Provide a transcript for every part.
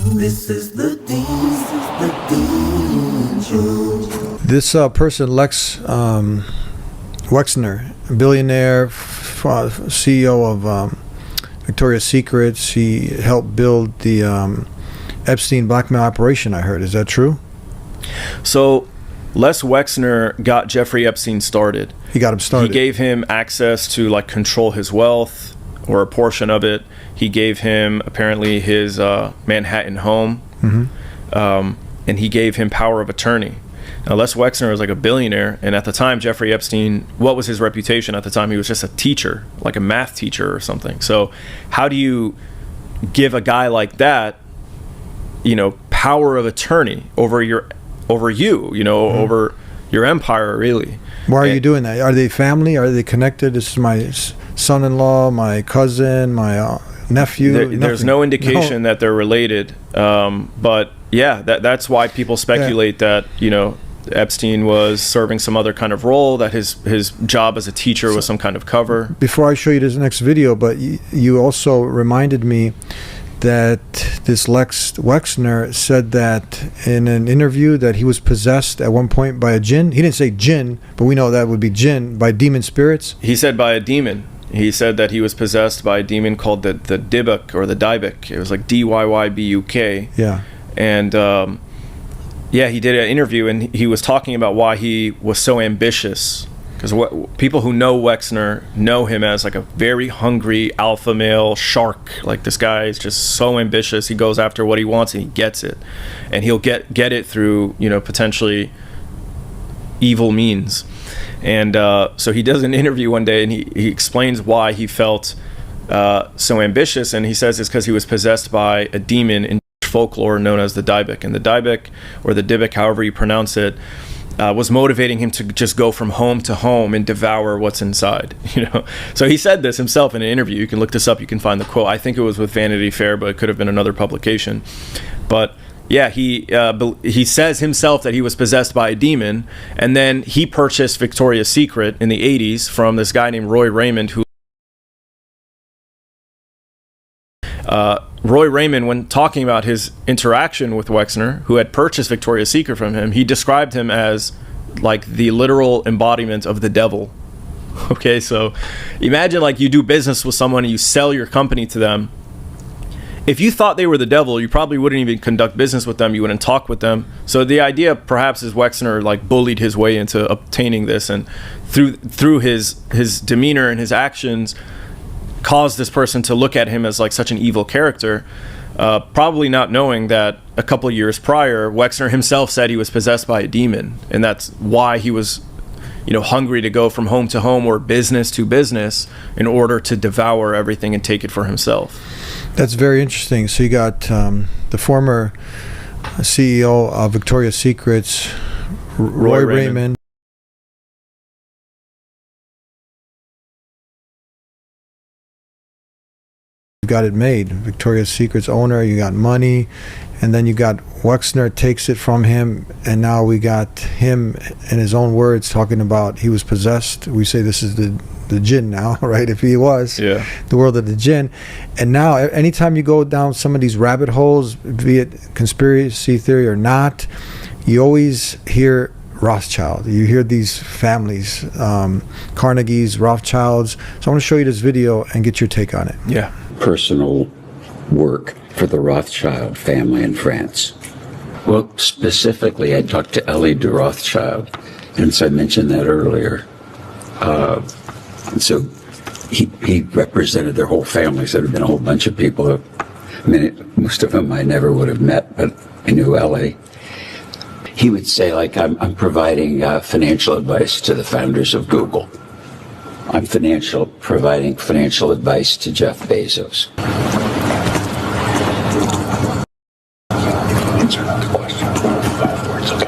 This is the Dean Show. This person, Lex Wexner, billionaire, CEO of Victoria's Secrets. He helped build the Epstein blackmail operation, I heard. Is that true? So Les Wexner got Jeffrey Epstein started. He got him started. He gave him access to like control his wealth or a portion of it. He gave him apparently his Manhattan home, and he gave him power of attorney. Now, Les Wexner was like a billionaire, and at the time, Jeffrey Epstein, what was his reputation at the time? He was just a teacher, like a math teacher or something. So how do you give a guy like that, you know, power of attorney over you, over your empire, really? Why are you doing that? Are they family? Are they connected? This is my son-in-law, my cousin, my nephew. There's no indication that they're related, but yeah, that's why people speculate that, you know, Epstein was serving some other kind of role, that his job as a teacher was some kind of cover. Before I show you this next video, but you also reminded me that this Lex Wexner said that in an interview that he was possessed at one point by a jinn. He didn't say jinn, but we know that would be jinn, by demon spirits. He said by a demon. He said that he was possessed by a demon called the Dybbuk or the Dybbuk. It was like Dyybuk. Yeah. And yeah, he did an interview and he was talking about why he was so ambitious. Because people who know Wexner know him as like a very hungry alpha male shark. Like, this guy is just so ambitious. He goes after what he wants and he gets it. And he'll get it through, you know, potentially evil means. And so he does an interview one day and he explains why he felt so ambitious. And he says it's because he was possessed by a demon in folklore known as the Dybbuk. And the Dybbuk, or the Dybbuk, however you pronounce it, was motivating him to just go from home to home and devour what's inside, you know. So he said this himself in an interview. You can look this up. You can find the quote. I think it was with Vanity Fair, but it could have been another publication. But yeah, he says himself that he was possessed by a demon, and then he purchased Victoria's Secret in the 80s from this guy named Raymond, who Raymond, when talking about his interaction with Wexner, who had purchased Victoria's Secret from him, he described him as like the literal embodiment of the devil. Okay, so imagine like you do business with someone and you sell your company to them. If you thought they were the devil, you probably wouldn't even conduct business with them. You wouldn't talk with them. So the idea perhaps is Wexner like bullied his way into obtaining this, and through his demeanor and his actions caused this person to look at him as like such an evil character, probably not knowing that a couple of years prior, Wexner himself said he was possessed by a demon, and that's why he was, you know, hungry to go from home to home or business to business in order to devour everything and take it for himself. That's very interesting. So you got the former CEO of Victoria's Secrets, Roy Raymond. Got it made. Victoria's Secret's owner, you got money, and then you got Wexner takes it from him, and now we got him in his own words talking about he was possessed. We say this is the jinn now, right? If he was, yeah, the world of the jinn. And now anytime you go down some of these rabbit holes, be it conspiracy theory or not, you always hear Rothschild. You hear these families, Carnegie's, Rothschilds. So I want to show you this video and get your take on it. Yeah. Personal work for the Rothschild family in France. Well, specifically, I talked to Elie de Rothschild, and so I mentioned that earlier. And so he represented their whole family. So there had been a whole bunch of people. I mean, most of them I never would have met, but I knew Elie. He would say, like, I'm providing financial advice to the founders of Google. I'm providing financial advice to Jeff Bezos. Answer the question. 5 words, okay?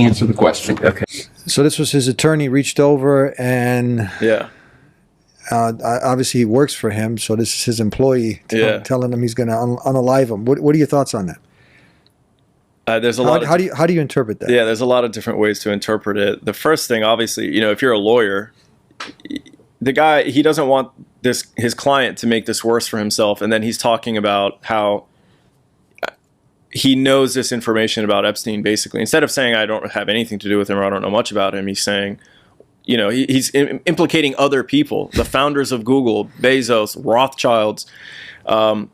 Answer the question. Okay. So this was his attorney reached over and yeah. Obviously he works for him, so this is his employee telling him he's going to unalive him. What are your thoughts on that? There's a lot. How do you interpret that? Yeah, there's a lot of different ways to interpret it. The first thing, obviously, you know, if you're a lawyer, the guy, he doesn't want his client to make this worse for himself. And then he's talking about how he knows this information about Epstein, basically. Instead of saying, I don't have anything to do with him, or I don't know much about him, he's saying, you know, he's implicating other people, the founders of Google, Bezos, Rothschilds.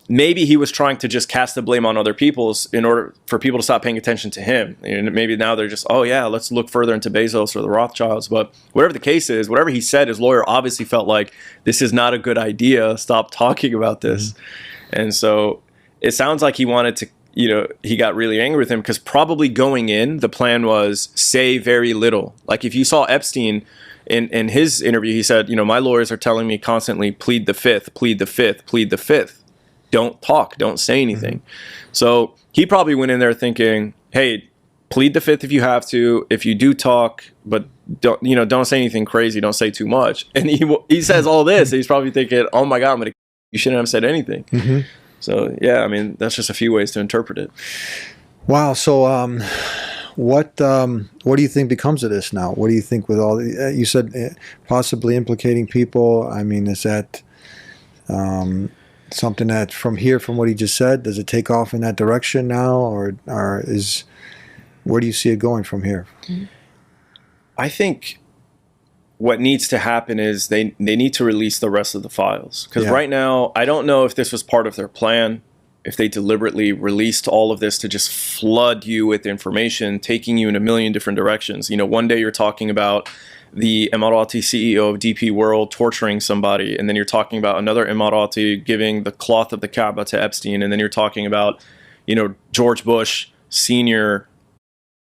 Maybe he was trying to just cast the blame on other people in order for people to stop paying attention to him. And maybe now they're just, oh yeah, let's look further into Bezos or the Rothschilds. But whatever the case is, whatever he said, his lawyer obviously felt like this is not a good idea. Stop talking about this. Mm-hmm. And so it sounds like he wanted to, you know, he got really angry with him because probably going in, the plan was say very little. Like if you saw Epstein in his interview, he said, you know, my lawyers are telling me constantly, plead the fifth, plead the fifth, plead the fifth. Don't talk, don't say anything. Mm-hmm. So he probably went in there thinking, hey, plead the fifth if you have to. If you do talk, but don't say anything crazy, don't say too much. And he says all this, and he's probably thinking, oh my God, you shouldn't have said anything. Mm-hmm. So yeah, I mean, that's just a few ways to interpret it. Wow. So what do you think becomes of this now? What do you think with all you said, possibly implicating people? I mean, is that something that from what he just said, does it take off in that direction now, or where do you see it going from here? I think what needs to happen is they need to release the rest of the files. Because right now, I don't know if this was part of their plan, if they deliberately released all of this to just flood you with information, taking you in a million different directions. You know, one day you're talking about the Emirati CEO of DP World torturing somebody, and then you're talking about another Emirati giving the cloth of the Kaaba to Epstein, and then you're talking about, you know, George Bush Sr.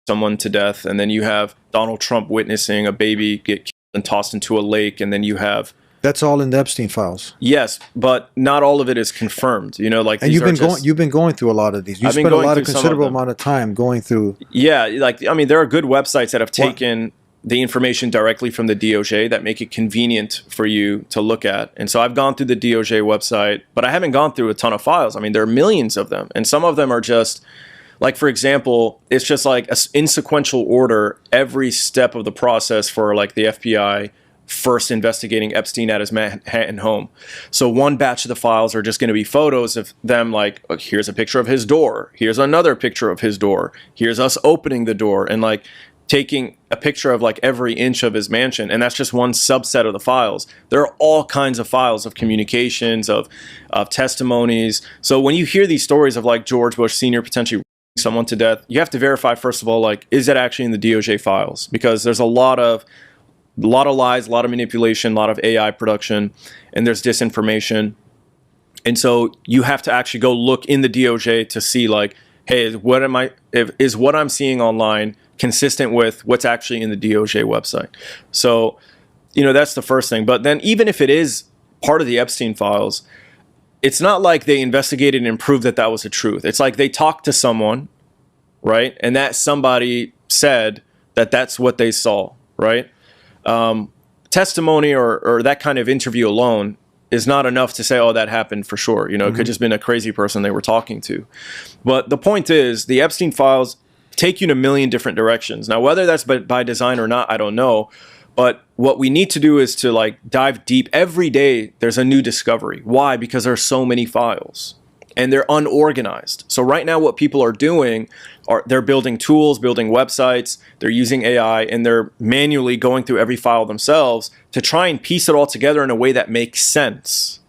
someone to death, and then you have Donald Trump witnessing a baby get killed and tossed into a lake, and then you have... That's all in the Epstein files. Yes, but not all of it is confirmed. You know, like, and you've been going through a lot of these. You spent a considerable amount of time going through. Yeah, like, I mean, there are good websites that have taken the information directly from the DOJ that make it convenient for you to look at. And so I've gone through the DOJ website, but I haven't gone through a ton of files. I mean, there are millions of them, and some of them are just like, for example, it's just like in sequential order every step of the process for like the FBI first investigating Epstein at his Manhattan home. So one batch of the files are just going to be photos of them, like, here's a picture of his door, here's another picture of his door, here's us opening the door, and like taking a picture of like every inch of his mansion. And that's just one subset of the files. There are all kinds of files of communications, of testimonies. So when you hear these stories of like George Bush Sr. potentially someone to death, you have to verify, first of all, like, is it actually in the DOJ files? Because there's a lot of lies, a lot of manipulation, a lot of AI production, and there's disinformation. And so you have to actually go look in the DOJ to see, like, hey, is what I'm seeing online consistent with what's actually in the DOJ website? So, you know, that's the first thing. But then even if it is part of the Epstein files, it's not like they investigated and proved that that was the truth. It's like they talked to someone, right? And that somebody said that that's what they saw, right? Testimony or that kind of interview alone is not enough to say, oh, that happened for sure. You know, it could just been a crazy person they were talking to. But the point is, the Epstein files take you in a million different directions. Now, whether that's by design or not, I don't know. But what we need to do is to like dive deep. Every day there's a new discovery. Why? Because there's so many files and they're unorganized. So right now what people are doing are they're building tools, building websites, they're using AI, and they're manually going through every file themselves to try and piece it all together in a way that makes sense.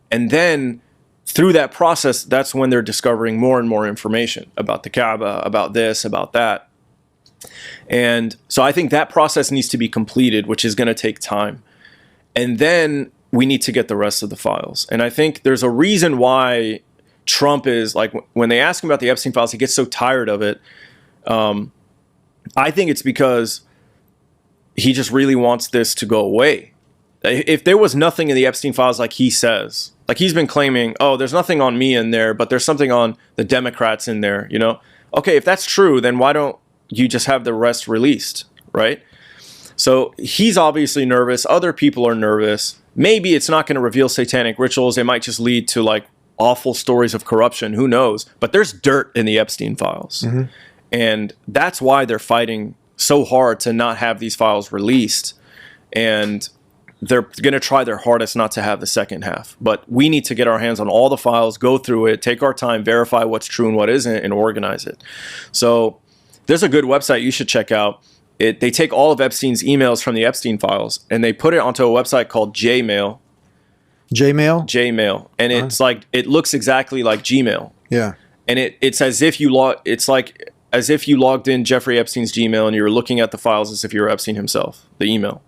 And then through that process, that's when they're discovering more and more information about the Kaaba, about this, about that. And so I think that process needs to be completed, which is going to take time. And then we need to get the rest of the files. And I think there's a reason why Trump is like, when they ask him about the Epstein files, he gets so tired of it. I think it's because he just really wants this to go away. If there was nothing in the Epstein files, like he says, like he's been claiming, oh, there's nothing on me in there, but there's something on the Democrats in there, you know? Okay, if that's true, then why don't you just have the rest released, right? So he's obviously nervous. Other people are nervous. Maybe it's not going to reveal satanic rituals. It might just lead to like awful stories of corruption. Who knows? But there's dirt in the Epstein files. Mm-hmm. And that's why they're fighting so hard to not have these files released. And they're going to try their hardest not to have the second half. But we need to get our hands on all the files, go through it, take our time, verify what's true and what isn't, and organize it. So there's a good website you should check out. They take all of Epstein's emails from the Epstein files and they put it onto a website called JMail. JMail? JMail. And it's like, it looks exactly like Gmail. Yeah. And it's as if you as if you logged in Jeffrey Epstein's Gmail and you were looking at the files as if you were Epstein himself, the email.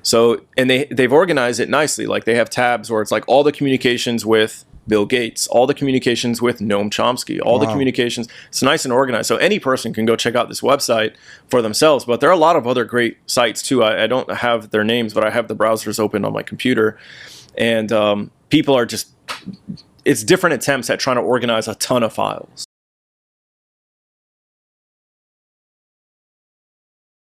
So, and they've organized it nicely. Like they have tabs where it's like all the communications with Bill Gates, all the communications with Noam Chomsky, all the communications. It's nice and organized. So any person can go check out this website for themselves. But there are a lot of other great sites too. I don't have their names, but I have the browsers open on my computer. And people are just, it's different attempts at trying to organize a ton of files.